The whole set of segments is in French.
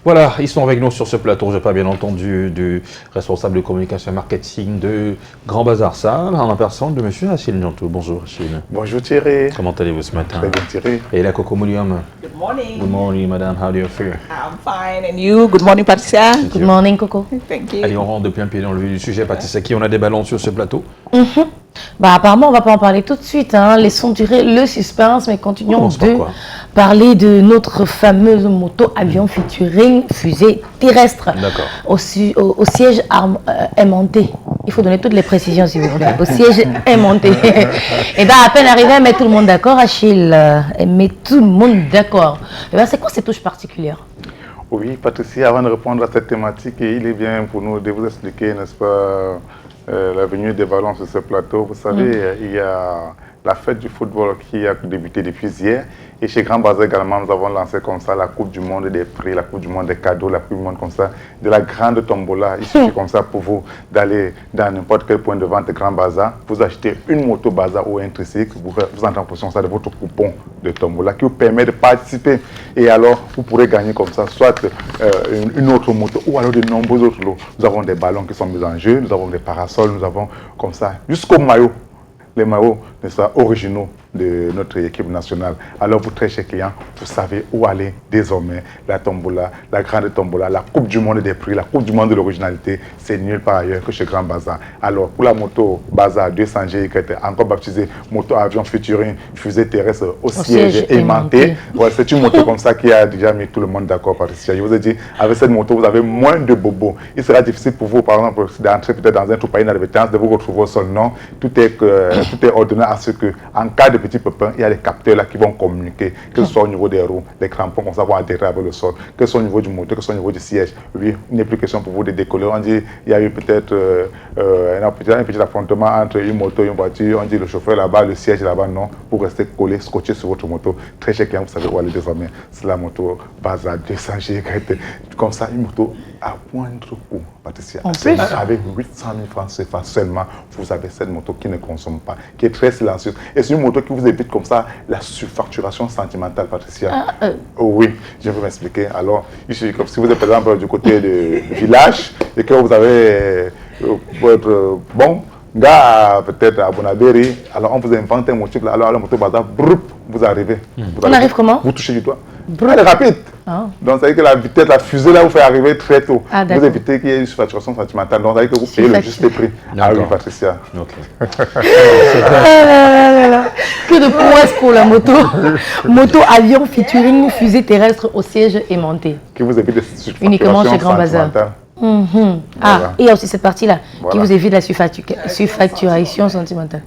Voilà, ils sont avec nous sur ce plateau. Je parle bien entendu du responsable de communication et marketing de Grand Bazar Sam, en la personne de M. Achille Nyantou. Bonjour Achille. Bonjour Thierry. Comment allez-vous ce matin? Très bien Thierry. Et la Coco Mouliam. Good morning. Good morning, madame. How do you feel? I'm fine. And you? Good morning, Patricia. Good morning, Coco. Thank you. Allez, on rentre de plein pied dans le vif du sujet. Patricia, qui on a des ballons sur ce plateau? Bah, apparemment, on va pas en parler tout de suite. Hein. Laissons durer le suspense, mais continuons de parler de notre fameuse moto avion featuring fusée terrestre au siège aimanté. Il faut donner toutes les précisions, si vous voulez. Au siège aimanté. Et bien, à peine arrivé à mettre tout le monde d'accord, Achille, met tout le monde d'accord. C'est quoi cette touche particulière? Oui, Patricia, avant de répondre à cette thématique, il est bien pour nous de vous expliquer, n'est-ce pas, la venue des ballons sur ce plateau. Vous savez, il y a la fête du football qui a débuté depuis hier. Et chez Grand Bazar également, nous avons lancé comme ça la Coupe du Monde des prix, la Coupe du Monde des cadeaux, la Coupe du Monde comme ça, de la grande tombola. Il suffit comme ça pour vous d'aller dans n'importe quel point de vente de Grand Bazar, vous achetez une moto Bazar ou un tricycle, vous entrez en possession de votre coupon de tombola qui vous permet de participer. Et alors, vous pourrez gagner comme ça, soit une autre moto ou alors de nombreux autres lots. Nous avons des ballons qui sont mis en jeu, nous avons des parasols, nous avons comme ça, jusqu'au maillot. Les maillots originaux de notre équipe nationale. Alors, vous, très chers clients, vous savez où aller désormais. La tombola, la grande tombola, la Coupe du Monde des prix, la Coupe du Monde de l'originalité, c'est nulle part ailleurs que chez Grand Bazar. Alors, pour la moto Bazar 200G, encore baptisée moto avion featuring fusée terrestre au siège aimanté, voilà, c'est une moto comme ça qui a déjà mis tout le monde d'accord, Patricia. Je vous ai dit, avec cette moto, vous avez moins de bobos. Il sera difficile pour vous, par exemple, d'entrer peut-être dans un tout pays d'inadvertance, de vous retrouver au sol. Non, tout est ordonné à ce que, en cas de petit pépin, il y a des capteurs là qui vont communiquer, que ce soit au niveau des roues, les crampons comme ça vont adhérer avec le sol, que ce soit au niveau du moteur, que ce soit au niveau du siège. Oui, il n'est plus question pour vous de décoller. On dit, il y a eu peut-être un petit affrontement entre une moto et une voiture. On dit le chauffeur là-bas, le siège là-bas, non. Vous restez collé, scotché sur votre moto. Très cher client, vous savez où aller désormais. C'est la moto Bazar 200G. Comme ça, une moto à moindre coût, Patricia. Avec 800 000 francs CFA seulement, vous avez cette moto qui ne consomme pas, qui est très silencieuse. Et c'est une moto qui vous évite comme ça la surfacturation sentimentale, Patricia. Oui, je vais m'expliquer. Alors, comme si vous êtes par exemple du côté du village et que vous avez votre bon gars peut-être à Bonabéry, alors on vous invente un motif là, alors la moto Bazar, vous arrivez. On arrive comment? Vous touchez du doigt. Elle est rapide. Donc, ça veut dire que la vitesse, la fusée là, vous fait arriver très tôt. Vous évitez qu'il y ait une surfacturation sentimentale. Donc, ça veut dire que vous payez le juste prix. Ah oui, Patricia. Que de prouesse pour la moto. Moto avion featuring fusée terrestre au siège aimanté. Qui vous évite de surfacturation uniquement chez Grand Bazar. Voilà. Il y a aussi cette partie-là qui vous évite la surfacturation sentimentale.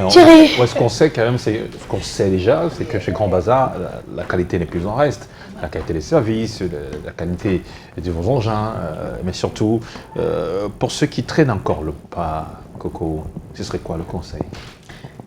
Thierry, ce qu'on sait quand même, ce qu'on sait déjà, c'est que chez Grand Bazar, la qualité n'est plus en reste. La qualité des services, la qualité de vos engins, mais surtout, pour ceux qui traînent encore le pas, Coco, ce serait quoi le conseil?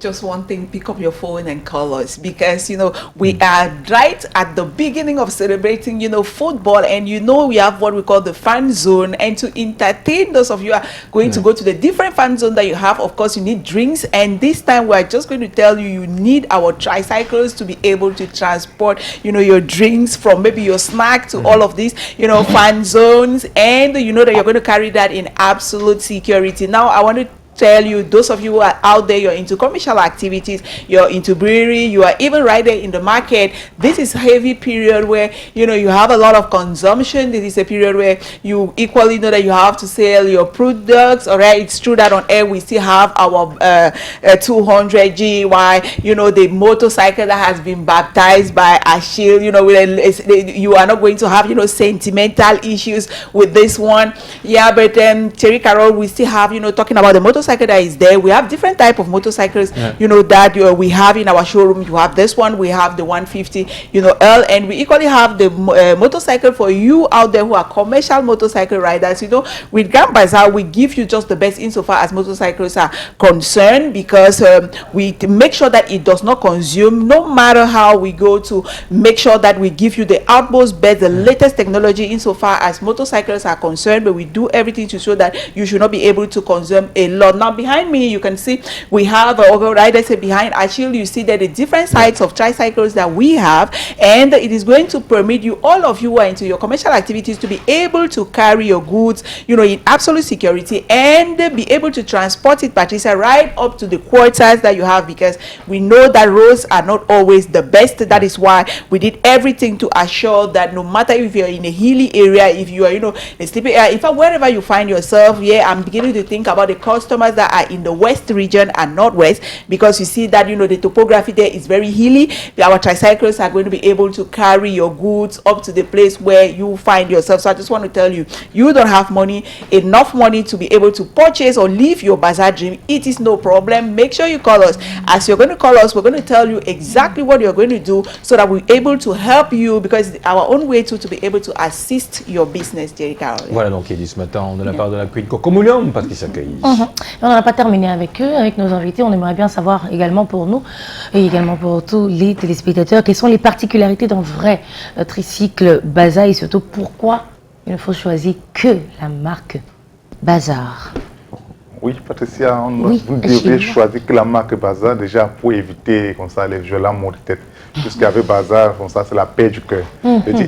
Just one thing, pick up your phone and call us, because we are right at the beginning of celebrating football, and we have what we call the fan zone. And to entertain those of you who are going to go to the different fan zone that you have, of course you need drinks, and this time we are just going to tell you need our tricycles to be able to transport your drinks from maybe your snack to all of these fan zones, and that you're going to carry that in absolute security. Now I want to tell you, those of you who are out there, you're into commercial activities, you're into brewery, you are even right there in the market. This is a heavy period where you have a lot of consumption. This is a period where you equally know that you have to sell your products. All right, it's true that on air we still have our 200 GY, the motorcycle that has been baptized by Achille. You are not going to have sentimental issues with this one. Yeah, but Terry Carroll, we still have talking about the motorcycle that is there. We have different type of motorcycles, that we have in our showroom. You have this one, we have the 150, L, and we equally have the motorcycle for you out there who are commercial motorcycle riders. With Grand Bazar, we give you just the best insofar as motorcycles are concerned, because we make sure that it does not consume, no matter how we go to make sure that we give you the utmost best, the latest technology insofar as motorcycles are concerned, but we do everything to show that you should not be able to consume a lot. Now behind me, you can see we have, right I say behind Achille, you see that the different sides of tricycles that we have, and it is going to permit you, all of you who are into your commercial activities, to be able to carry your goods, in absolute security, and be able to transport it, Patricia, right up to the quarters that you have, because we know that roads are not always the best. That is why we did everything to assure that no matter if you're in a hilly area, if you are, a sleepy area, in fact, wherever you find yourself, I'm beginning to think about the customers that are in the west region and northwest, because you see that, the topography there is very hilly. Our tricycles are going to be able to carry your goods up to the place where you find yourself. So I just want to tell you, you don't have enough money to be able to purchase or live your bazaar dream. It is no problem. Make sure you call us. As you're going to call us, we're going to tell you exactly what you're going to do so that we're able to help you, because it's our own way to be able to assist your business, Jerry Carol. Voilà donc il dit ce matin de la part de la Queen Cocomoulium, Patricia Cailly. On n'a pas terminé avec eux, avec nos invités. On aimerait bien savoir également pour nous et également pour tous les téléspectateurs quelles sont les particularités d'un vrai tricycle Baza et surtout pourquoi il ne faut choisir que la marque Bazar. Oui, Patricia, vous devez choisir que la marque Bazar déjà pour éviter comme ça les violents maux de tête. Puisqu'avec Bazar, comme ça, c'est la paix du cœur.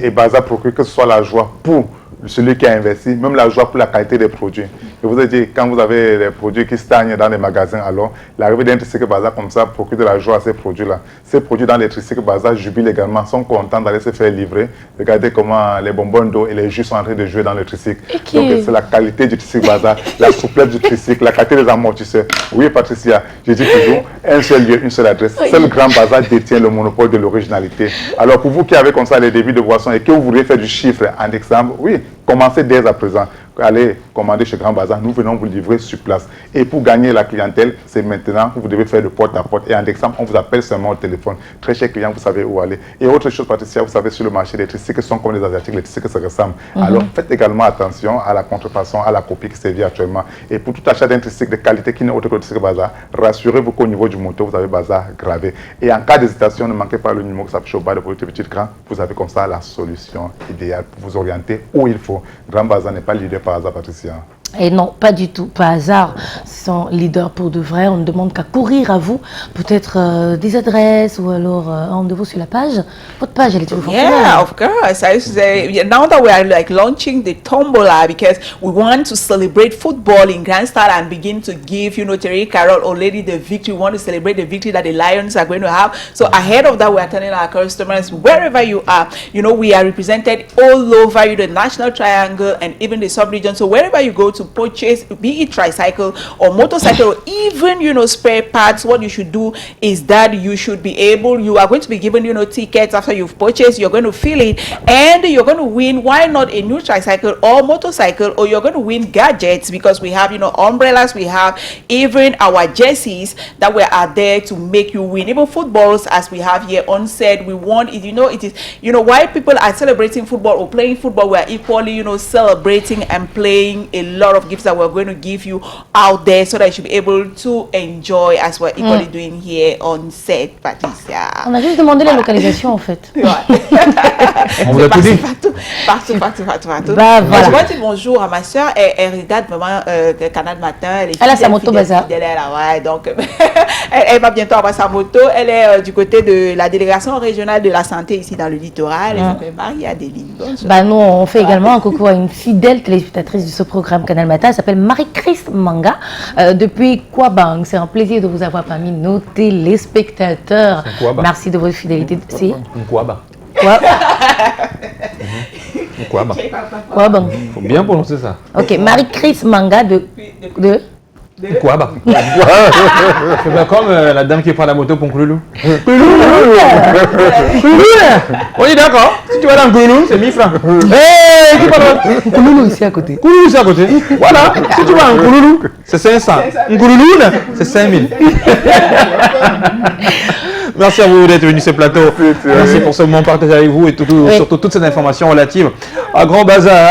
Et Bazar procure que ce soit la joie pour celui qui a investi, même la joie pour la qualité des produits. Je vous ai dit, quand vous avez des produits qui stagnent dans les magasins, alors l'arrivée d'un tricycle Bazar comme ça procure de la joie à ces produits-là. Ces produits dans les tricycles Bazar jubilent également, sont contents d'aller se faire livrer. Regardez comment les bonbons d'eau et les jus sont en train de jouer dans le tricycle. Donc c'est la qualité du tricycle Bazar, la souplesse du tricycle, la qualité des amortisseurs. Oui, Patricia, je dis toujours, un seul lieu, une seule adresse. Seul Grand Bazar détient le monopole de l'originalité. Alors pour vous qui avez comme ça les débits de boissons et que vous voudriez faire du chiffre en exemple, oui, commencez dès à présent. Allez commander chez Grand Bazar, nous venons vous livrer sur place. Et pour gagner la clientèle, c'est maintenant que vous devez faire de porte à porte. Et en exemple, on vous appelle seulement au téléphone. Très cher client, vous savez où aller. Et autre chose, Patricia, vous savez, sur le marché, les tricycles sont comme les Asiatiques, les tricycles se ressemblent. Alors faites également attention à la contrefaçon, à la copie qui sévit actuellement. Et pour tout achat d'un tricycle de qualité qui n'est autre que le tricycle Bazar, rassurez-vous qu'au niveau du moteur, vous avez Bazar gravé. Et en cas d'hésitation, ne manquez pas le numéro qui s'affiche au bas de votre petit écran. Vous avez comme ça la solution idéale pour vous orienter où il faut. Grand Bazar n'est pas leader par hasard, Patricia. Et non, pas du tout, pas hasard. Ils sont leaders pour de vrai. On ne demande qu'à courir à vous. Peut-être des adresses ou alors rendez-vous sur la page. Votre page, elle est toujours fonctionnelle. Yeah, of course. I used to say, now that we are launching the tombola, because we want to celebrate football in grand style and begin to give, Terry Carol already the victory. We want to celebrate the victory that the Lions are going to have. So ahead of that, we are telling our customers, wherever you are, we are represented all over the National Triangle and even the sub-region. So wherever you go to purchase, be it tricycle or motorcycle or even spare parts, what you should do is that you should be able, you are going to be given tickets after you've purchased. You're going to fill it and you're going to win, why not a new tricycle or motorcycle, or you're going to win gadgets, because we have umbrellas, we have even our jerseys that we are there to make you win, even footballs as we have here on set. We want it, it is why people are celebrating football or playing football, we are equally celebrating and playing a lot of gifts that we're going to give you out there, so that you should be able to enjoy as we're equally doing here on set, Patricia. On a juste demandé la localisation en fait. On vous a tout dit. Partout. Bah, voilà. Je vais dire bonjour à ma soeur. Elle regarde vraiment le Canal Matin. Elle a sa moto Bazar. Ouais, donc elle va bientôt avoir sa moto. Elle est du côté de la délégation régionale de la santé ici dans le littoral. Elle s'appelle Marie-Adéline. Bah, nous, on fait également un coucou à une fidèle téléspectatrice de ce programme Canal Matin. Elle s'appelle Marie-Chris Manga depuis Kwabang. C'est un plaisir de vous avoir parmi nos téléspectateurs. Merci de votre fidélité. C'est Kwaba. Kwaba. Kwabang. Faut bien prononcer ça. Ok, Marie-Chris Manga de Kwaba. C'est pas comme la dame qui prend la moto pour Kouloulou. On est d'accord. Si tu vas dans Kouloulou, c'est 1000 francs. Hey, qui parle Kouloulou ici à côté. Kouloulou ici à côté. Voilà. Si tu vas en Kouloulou, c'est 500. Kouloulou, c'est 5000. Merci à vous d'être venu sur ce plateau. Merci pour ce moment partagé avec vous et surtout toutes ces informations relatives à Grand Bazar.